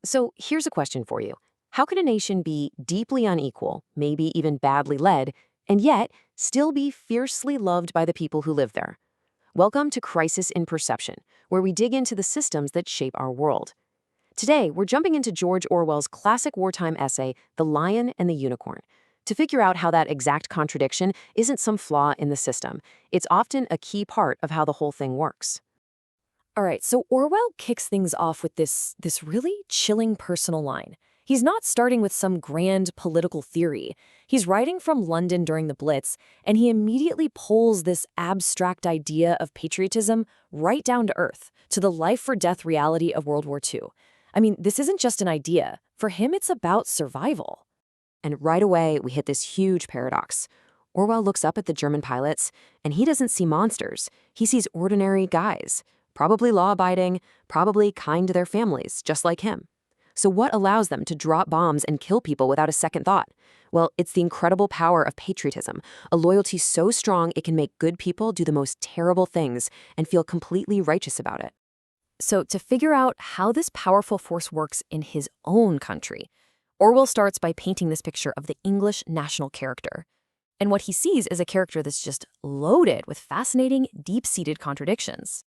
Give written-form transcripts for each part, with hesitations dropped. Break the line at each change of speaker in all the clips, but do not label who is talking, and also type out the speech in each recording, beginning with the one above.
So here's a question for you. How can a nation be deeply unequal, maybe even badly led, and yet still be fiercely loved by the people who live there? Welcome to Crisis in Perception, where we dig into the systems that shape our world. Today, we're jumping into George Orwell's classic wartime essay, The Lion and the Unicorn, to figure out how that exact contradiction isn't some flaw in the system. It's often a key part of how the whole thing works.
All right, so Orwell kicks things off with this really chilling personal line. He's not starting with some grand political theory. He's writing from London during the Blitz, and he immediately pulls this abstract idea of patriotism right down to earth, to the life-or-death reality of World War II. I mean, this isn't just an idea. For him, it's about survival.
And right away, we hit this huge paradox. Orwell looks up at the German pilots, and he doesn't see monsters. He sees ordinary guys, probably law-abiding, probably kind to their families, just like him. So what allows them to drop bombs and kill people without a second thought? Well, it's the incredible power of patriotism, a loyalty so strong it can make good people do the most terrible things and feel completely righteous about it.
So to figure out how this powerful force works in his own country, Orwell starts by painting this picture of the English national character. And what he sees is a character that's just loaded with fascinating, deep-seated contradictions.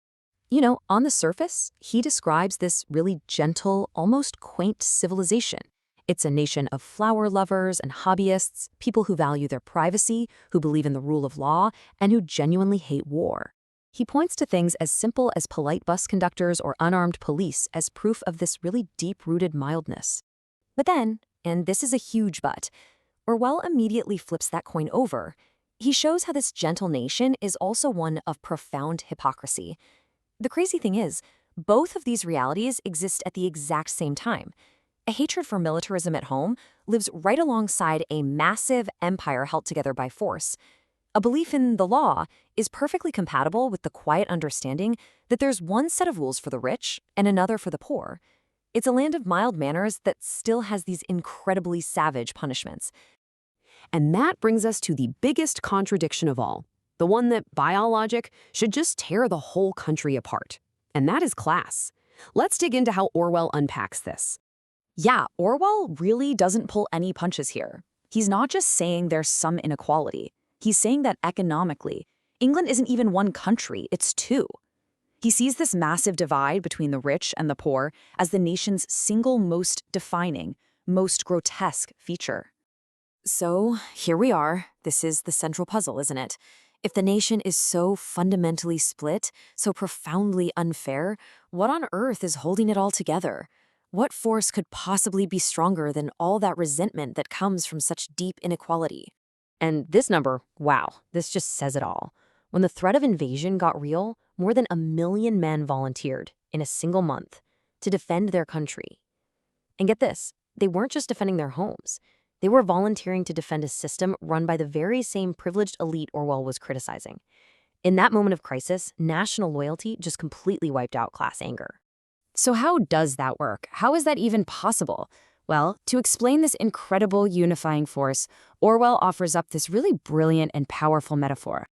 You know, on the surface, he describes this really gentle, almost quaint civilization. It's a nation of flower lovers and hobbyists, people who value their privacy, who believe in the rule of law, and who genuinely hate war. He points to things as simple as polite bus conductors or unarmed police as proof of this really deep-rooted mildness. But then, and this is a huge but, Orwell immediately flips that coin over. He shows how this gentle nation is also one of profound hypocrisy. The crazy thing is, both of these realities exist at the exact same time. A hatred for militarism at home lives right alongside a massive empire held together by force. A belief in the law is perfectly compatible with the quiet understanding that there's one set of rules for the rich and another for the poor. It's a land of mild manners that still has these incredibly savage punishments.
And that brings us to the biggest contradiction of all, the one that, by all logic, should just tear the whole country apart. And that is class. Let's dig into how Orwell unpacks this.
Yeah, Orwell really doesn't pull any punches here. He's not just saying there's some inequality. He's saying that economically, England isn't even one country, it's two. He sees this massive divide between the rich and the poor as the nation's single most defining, most grotesque feature. So here we are. This is the central puzzle, isn't it? If the nation is so fundamentally split, so profoundly unfair, what on earth is holding it all together? What force could possibly be stronger than all that resentment that comes from such deep inequality?
And this number, wow, this just says it all. When the threat of invasion got real, more than 1 million men volunteered in a single month to defend their country. And get this, they weren't just defending their homes. They were volunteering to defend a system run by the very same privileged elite Orwell was criticizing. In that moment of crisis, national loyalty just completely wiped out class anger.
So how does that work? How is that even possible? Well, to explain this incredible unifying force, Orwell offers up this really brilliant and powerful metaphor.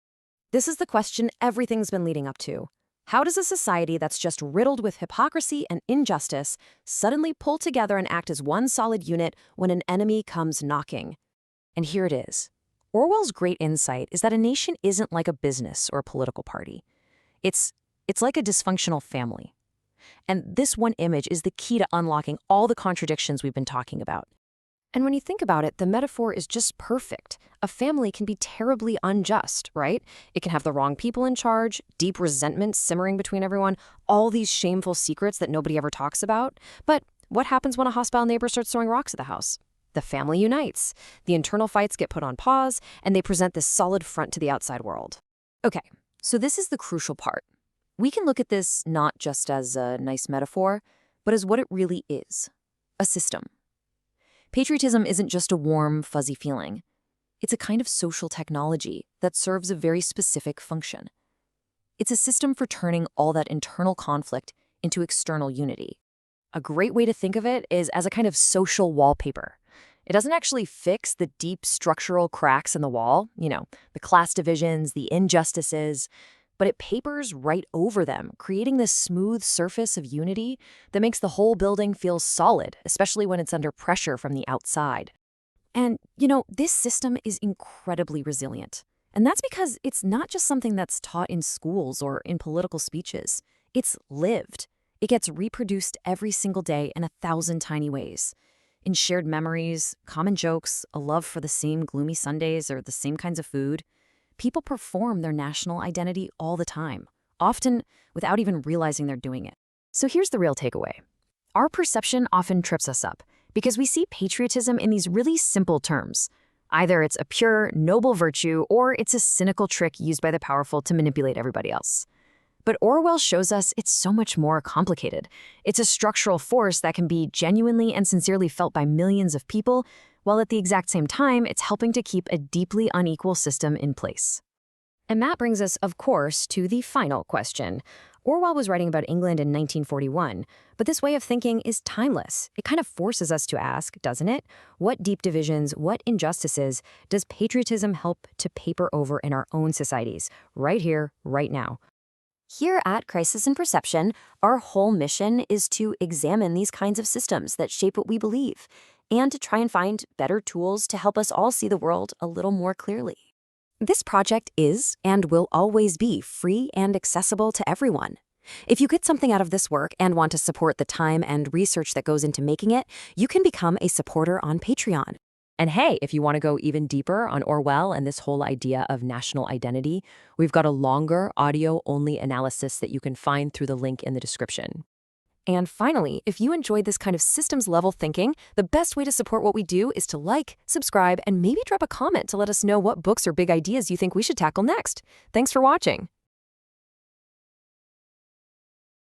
This is the question everything's been leading up to. How does a society that's just riddled with hypocrisy and injustice suddenly pull together and act as one solid unit when an enemy comes knocking? And here it is. Orwell's great insight is that a nation isn't like a business or a political party. It's like a dysfunctional family. And this one image is the key to unlocking all the contradictions we've been talking about. And when you think about it, the metaphor is just perfect. A family can be terribly unjust, right? It can have the wrong people in charge, deep resentment simmering between everyone, all these shameful secrets that nobody ever talks about. But what happens when a hostile neighbor starts throwing rocks at the house? The family unites. The internal fights get put on pause, and they present this solid front to the outside world. Okay, so this is the crucial part. We can look at this not just as a nice metaphor, but as what it really is, a system. Patriotism isn't just a warm, fuzzy feeling. It's a kind of social technology that serves a very specific function. It's a system for turning all that internal conflict into external unity. A great way to think of it is as a kind of social wallpaper. It doesn't actually fix the deep structural cracks in the wall, the class divisions, the injustices,
but it papers right over them, creating this smooth surface of unity that makes the whole building feel solid, especially when it's under pressure from the outside. And, this system is incredibly resilient. And that's because it's not just something that's taught in schools or in political speeches. It's lived. It gets reproduced every single day in 1,000 tiny ways. In shared memories, common jokes, a love for the same gloomy Sundays or the same kinds of food, people perform their national identity all the time, often without even realizing they're doing it. So here's the real takeaway. Our perception often trips us up because we see patriotism in these really simple terms. Either it's a pure, noble virtue, or it's a cynical trick used by the powerful to manipulate everybody else. But Orwell shows us it's so much more complicated. It's a structural force that can be genuinely and sincerely felt by millions of people, while at the exact same time, it's helping to keep a deeply unequal system in place. And that brings us, of course, to the final question. Orwell was writing about England in 1941, but this way of thinking is timeless. It kind of forces us to ask, doesn't it? What deep divisions, what injustices does patriotism help to paper over in our own societies, right here, right now? Here at Crisis in Perception, our whole mission is to examine these kinds of systems that shape what we believe, and to try and find better tools to help us all see the world a little more clearly. This project is and will always be free and accessible to everyone. If you get something out of this work and want to support the time and research that goes into making it, you can become a supporter on Patreon. And hey, if you want to go even deeper on Orwell and this whole idea of national identity, we've got a longer audio-only analysis that you can find through the link in the description. And finally, if you enjoyed this kind of systems-level thinking, the best way to support what we do is to like, subscribe, and maybe drop a comment to let us know what books or big ideas you think we should tackle next. Thanks for watching.